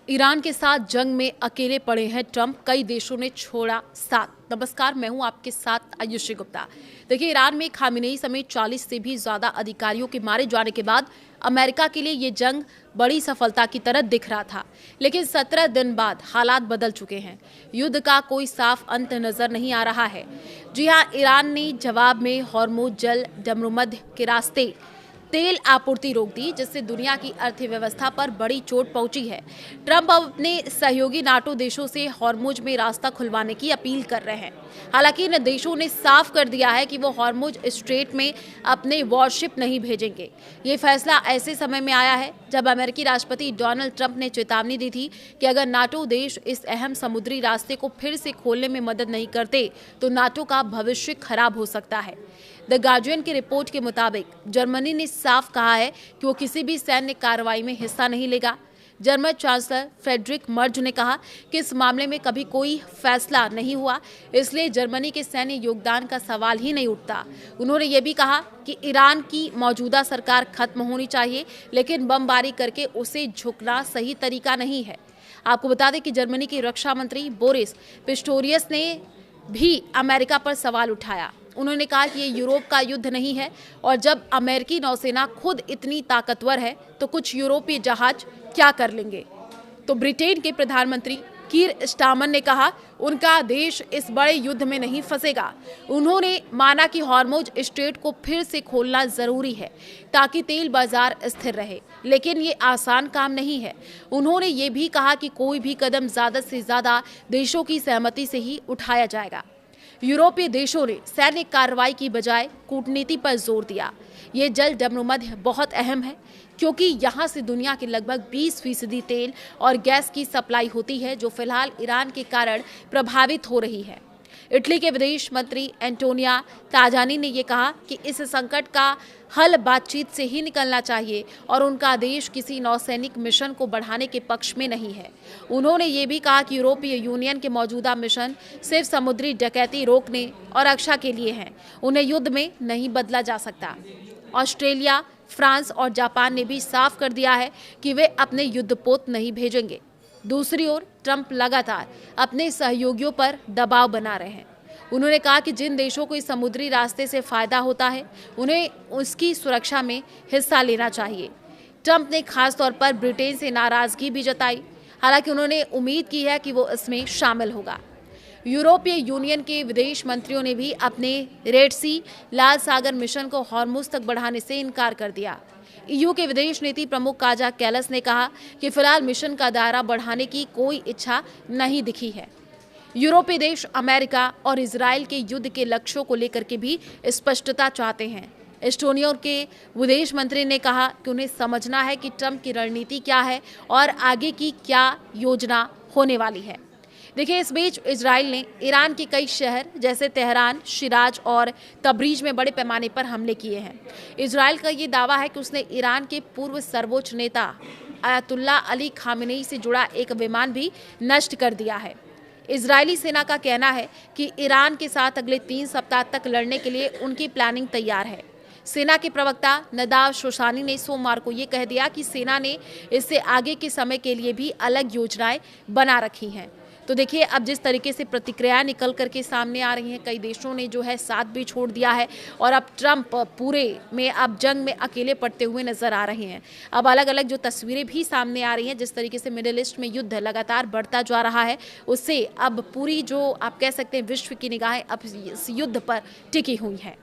Iran के साथ जंग में अकेले पड़े हैं ट्रंप, कई देशों ने छोड़ा साथ। नमस्कार, मैं हूं आपके साथ आयुषी गुप्ता। देखिए, ईरान में खामेनेई समेत 40 से भी ज्यादा अधिकारियों के मारे जाने के बाद अमेरिका के लिए ये जंग बड़ी सफलता की तरह दिख रहा था, लेकिन 17 दिन बाद हालात बदल चुके हैं। युद्ध का कोई साफ अंत नजर नहीं आ रहा है। जी हाँ, ईरान ने जवाब में हॉर्मुज जल डमरुमध्य के रास्ते तेल आपूर्ति रोक दी, जिससे दुनिया की अर्थव्यवस्था पर बड़ी चोट पहुंची है। ट्रंप अब अपने सहयोगी नाटो देशों से हॉर्मुज में रास्ता खुलवाने की अपील कर रहे हैं। हालांकि इन देशों ने साफ कर दिया है कि वो हॉर्मुज स्ट्रेट में अपने वॉरशिप नहीं भेजेंगे। ये फैसला ऐसे समय में आया है जब अमेरिकी राष्ट्रपति डोनाल्ड ट्रंप ने चेतावनी दी थी कि अगर नाटो देश इस अहम समुद्री रास्ते को फिर से खोलने में मदद नहीं करते तो नाटो का भविष्य खराब हो सकता है। द गार्जियन की रिपोर्ट के मुताबिक जर्मनी ने साफ कहा है कि वो किसी भी सैन्य कार्रवाई में हिस्सा नहीं लेगा। जर्मन चांसलर फ्रेडरिक मर्ज ने कहा कि इस मामले में कभी कोई फैसला नहीं हुआ, इसलिए जर्मनी के सैन्य योगदान का सवाल ही नहीं उठता। उन्होंने ये भी कहा कि ईरान की मौजूदा सरकार खत्म होनी चाहिए, लेकिन बमबारी करके उसे झुकना सही तरीका नहीं है। आपको बता दें कि जर्मनी के रक्षा मंत्री बोरिस पिस्टोरियस ने भी अमेरिका पर सवाल उठाया। उन्होंने कहा कि ये यूरोप का युद्ध नहीं है, और जब अमेरिकी नौसेना खुद इतनी ताकतवर है तो कुछ यूरोपीय जहाज क्या कर लेंगे। तो ब्रिटेन के प्रधानमंत्री कीर स्टारमर ने कहा उनका देश इस बड़े युद्ध में नहीं फंसेगा। उन्होंने माना कि हॉर्मुज स्ट्रेट को फिर से खोलना जरूरी है ताकि तेल बाजार स्थिर रहे, लेकिन ये आसान काम नहीं है। उन्होंने ये भी कहा कि कोई भी कदम ज्यादा से ज्यादा देशों की सहमति से ही उठाया जाएगा। यूरोपीय देशों ने सैन्य कार्रवाई की बजाय कूटनीति पर जोर दिया। ये जल डमरुमध्य बहुत अहम है क्योंकि यहाँ से दुनिया के लगभग 20% तेल और गैस की सप्लाई होती है, जो फिलहाल ईरान के कारण प्रभावित हो रही है। इटली के विदेश मंत्री एंटोनिया ताजानी ने यह कहा कि इस संकट का हल बातचीत से ही निकलना चाहिए और उनका देश किसी नौसैनिक मिशन को बढ़ाने के पक्ष में नहीं है। उन्होंने ये भी कहा कि यूरोपीय यूनियन के मौजूदा मिशन सिर्फ समुद्री डकैती रोकने और रक्षा के लिए हैं, उन्हें युद्ध में नहीं बदला जा सकता। ऑस्ट्रेलिया, फ्रांस और जापान ने भी साफ कर दिया है कि वे अपने युद्धपोत नहीं भेजेंगे। दूसरी ओर ट्रंप लगातार अपने सहयोगियों पर दबाव बना रहे हैं। उन्होंने कहा कि जिन देशों को इस समुद्री रास्ते से फायदा होता है उन्हें उसकी सुरक्षा में हिस्सा लेना चाहिए। ट्रंप ने खास तौर पर ब्रिटेन से नाराजगी भी जताई, हालांकि उन्होंने उम्मीद की है कि वो इसमें शामिल होगा। यूरोपीय यूनियन के विदेश मंत्रियों ने भी अपने रेड सी लाल सागर मिशन को हॉर्मुज तक बढ़ाने से इनकार कर दिया। ईयू के विदेश नीति प्रमुख काजा कैलस ने कहा कि फिलहाल मिशन का दायरा बढ़ाने की कोई इच्छा नहीं दिखी है। यूरोपीय देश अमेरिका और इजराइल के युद्ध के लक्ष्यों को लेकर के भी स्पष्टता चाहते हैं। एस्टोनिया के विदेश मंत्री ने कहा कि उन्हें समझना है कि ट्रंप की रणनीति क्या है और आगे की क्या योजना होने वाली है। देखिए, इस बीच इजराइल ने ईरान के कई शहर जैसे तेहरान, शिराज और तबरीज में बड़े पैमाने पर हमले किए हैं। इजराइल का ये दावा है कि उसने ईरान के पूर्व सर्वोच्च नेता अयतुल्ला अली खामेनेई से जुड़ा एक विमान भी नष्ट कर दिया है। इजरायली सेना का कहना है कि ईरान के साथ अगले 3 सप्ताह तक लड़ने के लिए उनकी प्लानिंग तैयार है। सेना के प्रवक्ता नदाव शोशानी ने सोमवार को ये कह दिया कि सेना ने इससे आगे के समय के लिए भी अलग योजनाएं बना रखी हैं। तो देखिए, अब जिस तरीके से प्रतिक्रियाएं निकल करके सामने आ रही हैं, कई देशों ने जो है साथ भी छोड़ दिया है और अब ट्रंप पूरे में अब जंग में अकेले पड़ते हुए नजर आ रहे हैं। अब अलग अलग जो तस्वीरें भी सामने आ रही हैं, जिस तरीके से मिडिल ईस्ट में युद्ध लगातार बढ़ता जा रहा है, उससे अब पूरी जो आप कह सकते हैं विश्व की निगाहें अब इस युद्ध पर टिकी हुई हैं।